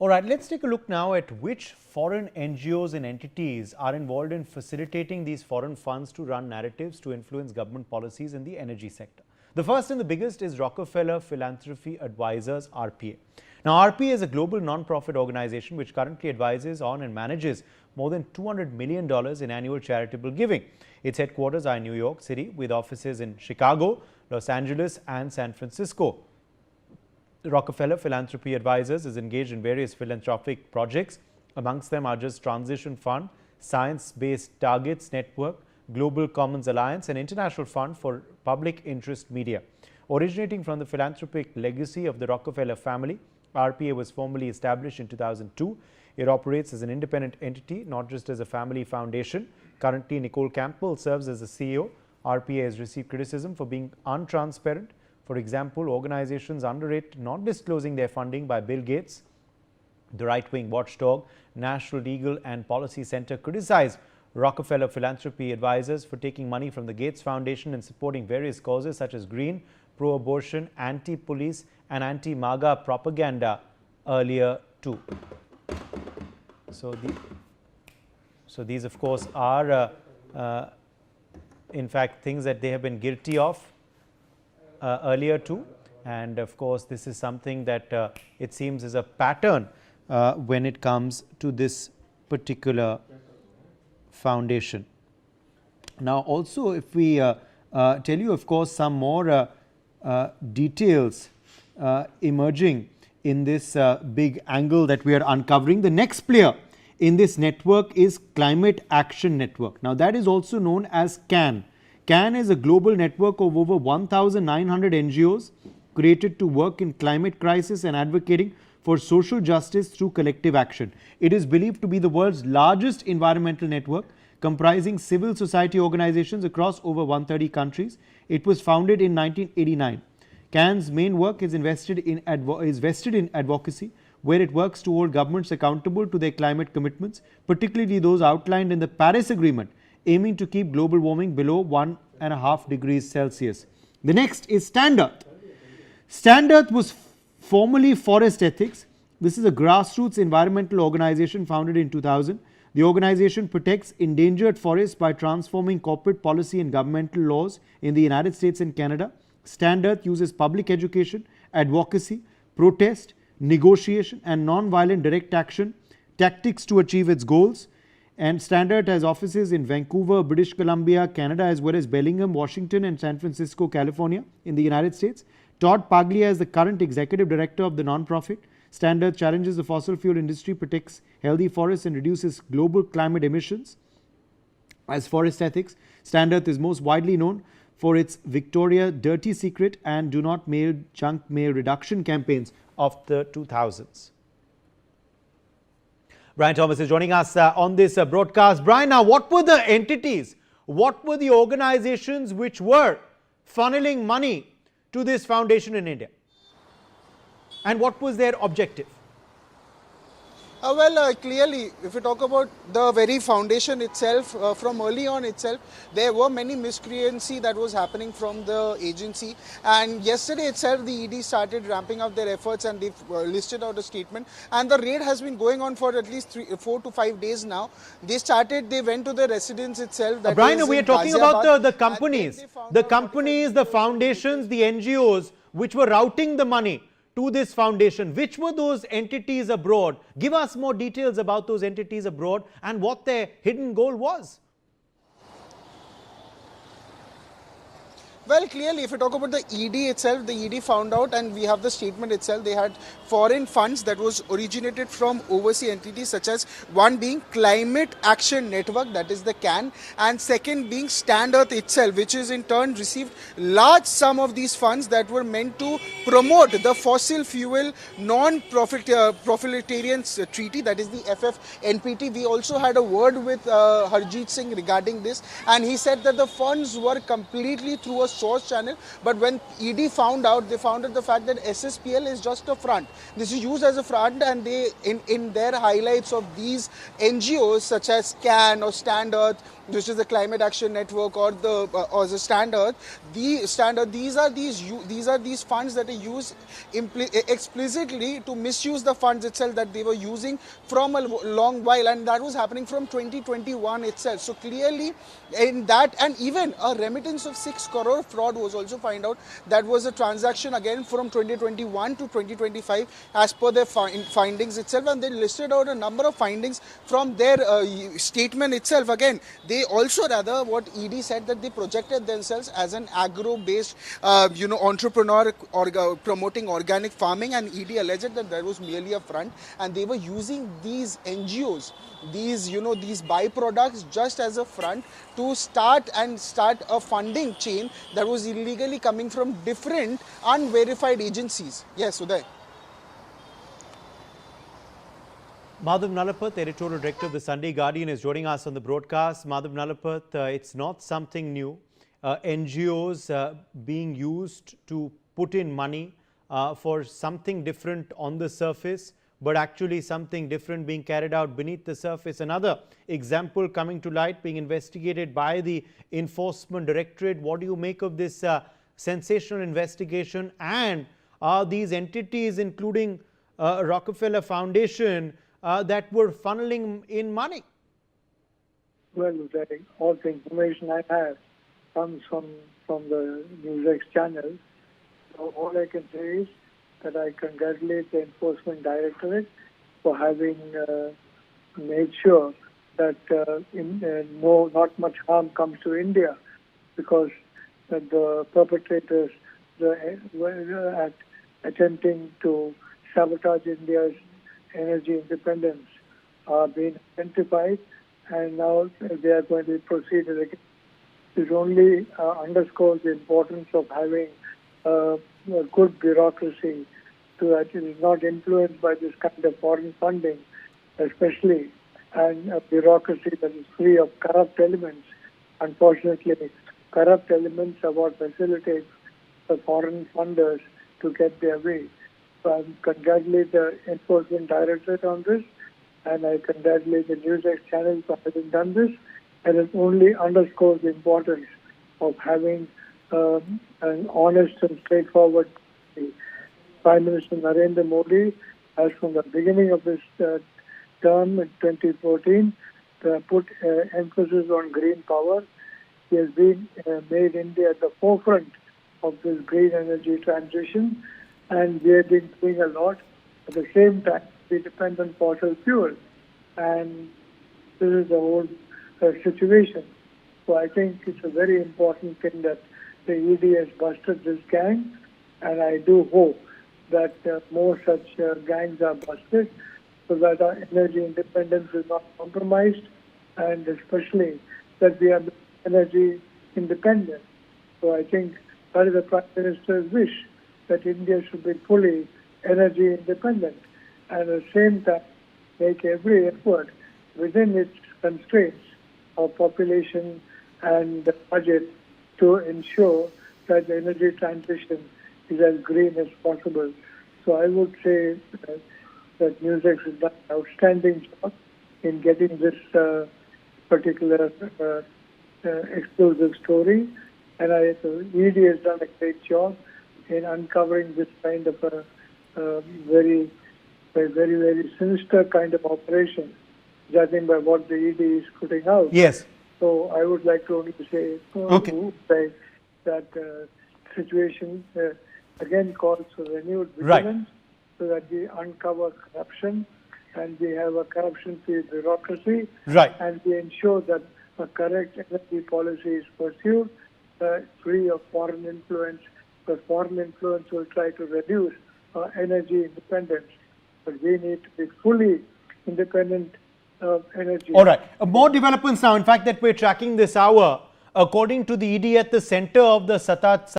All right, let's take a look now at which foreign NGOs and entities are involved in facilitating these foreign funds to run narratives to influence government policies in the energy sector. The first and the biggest is Rockefeller Philanthropy Advisors, RPA. Now, RPA is a global non-profit organization which currently advises on and manages more than $200 million in annual charitable giving. Its headquarters are in New York City, with offices in Chicago, Los Angeles, and San Francisco. The Rockefeller Philanthropy Advisors is engaged in various philanthropic projects. Amongst them are Just Transition Fund, Science-Based Targets Network, Global Commons Alliance, and International Fund for Public Interest Media. Originating from the philanthropic legacy of the Rockefeller family, RPA was formally established in 2002. It operates as an independent entity, not just as a family foundation. Currently, Nicole Campbell serves as the CEO. RPA has received criticism for being untransparent. For example, organizations underrate not disclosing their funding by Bill Gates. The right-wing watchdog National Legal and Policy Center criticized Rockefeller Philanthropy Advisors for taking money from the Gates Foundation and supporting various causes such as green, pro-abortion, anti-police and anti-MAGA propaganda earlier too. So these of course are in fact things that they have been guilty of earlier too, and of course this is something that it seems is a pattern when it comes to this particular foundation. Now also, if we tell you of course some more details emerging in this big angle that we are uncovering, the next player in this network is Climate Action Network. Now that is also known as CAN. CAN is a global network of over 1,900 NGOs created to work in climate crisis and advocating for social justice through collective action. It is believed to be the world's largest environmental network, comprising civil society organizations across over 130 countries. It was founded in 1989. CAN's main work is vested in advocacy, where it works to hold governments accountable to their climate commitments, particularly those outlined in the Paris Agreement, aiming to keep global warming below 1.5 degrees Celsius. The next is Stand Earth. Stand Earth was formerly Forest Ethics. This is a grassroots environmental organization founded in 2000. The organization protects endangered forests by transforming corporate policy and governmental laws in the United States and Canada. Stand Earth uses public education, advocacy, protest, negotiation, and non-violent direct action tactics to achieve its goals. And Stand Earth has offices in Vancouver, British Columbia, Canada, as well as Bellingham, Washington, and San Francisco, California in the United States. Todd Paglia is the current executive director of the nonprofit. Stand Earth challenges the fossil fuel industry, protects healthy forests, and reduces global climate emissions. As Forest Ethics, Stand Earth is most widely known for its Victoria Dirty Secret and Do Not Mail Junk Mail reduction campaigns of the 2000s. Brian Thomas is joining us on this broadcast. Brian, now what were the entities, what were the organizations which were funneling money to this foundation in India? And what was their objective? Clearly, if we talk about the very foundation itself, from early on itself, there were many miscreancy that was happening from the agency. And yesterday itself, the ED started ramping up their efforts and they've listed out a statement. And the raid has been going on for at least 4 to 5 days now. They went to the residence itself. That Brian, we are talking about the companies, the foundations, the NGOs, which were routing the money to this foundation. Which were those entities abroad? Give us more details about those entities abroad and what their hidden goal was. Well, clearly, if you talk about the ED itself, the ED found out, and we have the statement itself, they had foreign funds that was originated from overseas entities, such as one being Climate Action Network, that is the CAN, and second being Stand Earth itself, which is in turn received large sum of these funds that were meant to promote the Fossil Fuel Non-Proliferation Treaty, that is the FFNPT. We also had a word with Harjeet Singh regarding this, and he said that the funds were completely through a source channel, but when ED found out, they found out the fact that SSPL is just a front. This is used as a front, and they in their highlights of these NGOs such as CAN or Stand Earth, which is the Climate Action Network, or the Stand Earth, these are these funds that are used explicitly to misuse the funds itself that they were using from a long while, and that was happening from 2021 itself. So clearly in that, and even a remittance of 6 crore fraud was also found out. That was a transaction again from 2021 to 2025 as per their findings itself, and they listed out a number of findings from their statement itself. Again, they also, rather, what ED said, that they projected themselves as an agro-based entrepreneur promoting organic farming, and ED alleged that there was merely a front, and they were using these NGOs, these byproducts, just as a front to start a funding chain that was illegally coming from different unverified agencies. Yes, Uday. Madhav Nalapat, editorial director of the Sunday Guardian, is joining us on the broadcast. Madhav Nalapat, it's not something new. NGOs being used to put in money for something different on the surface, but actually something different being carried out beneath the surface. Another example coming to light, being investigated by the Enforcement Directorate. What do you make of this sensational investigation? And are these entities, including Rockefeller Foundation, that were funneling in money? Well, all the information I have comes from the NewsX channel. So all I can say is that I congratulate the Enforcement Directorate for having made sure that not much harm comes to India, because the perpetrators were attempting to sabotage India's energy independence are being identified, and now they are going to be proceeded again. This only underscores the importance of having a good bureaucracy, so that it is not influenced by this kind of foreign funding, especially, and a bureaucracy that is free of corrupt elements. Unfortunately, corrupt elements are what facilitate the foreign funders to get their way. So I congratulate the Enforcement Directorate on this, and I congratulate the NewsX channel for having done this, and it only underscores the importance of having an honest and straightforward policy. Prime Minister Narendra Modi has, from the beginning of this term in 2014, put emphasis on green power. He has been made India at the forefront of this green energy transition, and we have been doing a lot. At the same time, we depend on fossil fuel, and this is the whole situation. So I think it's a very important thing that the ED has busted this gang, and I do hope that more such gangs are busted, so that our energy independence is not compromised, and especially that we are energy independent. So I think that is the Prime Minister's wish, that India should be fully energy independent, and at the same time make every effort within its constraints of population and the budget to ensure that the energy transition is as green as possible. So I would say that NewsX has done an outstanding job in getting this particular exclusive story, and the ED has done a great job in uncovering this kind of a very sinister kind of operation, judging by what the ED is putting out. Yes. So I would like to only say that situation again calls for renewed vigilance, so that we uncover corruption, and we have a corruption-free bureaucracy, and we ensure that a correct energy policy is pursued, free of foreign influence, because foreign influence will try to reduce our energy independence. But we need to be fully independent of energy. All right. More developments now, in fact, that we're tracking this hour. According to the ED, at the center of the Satat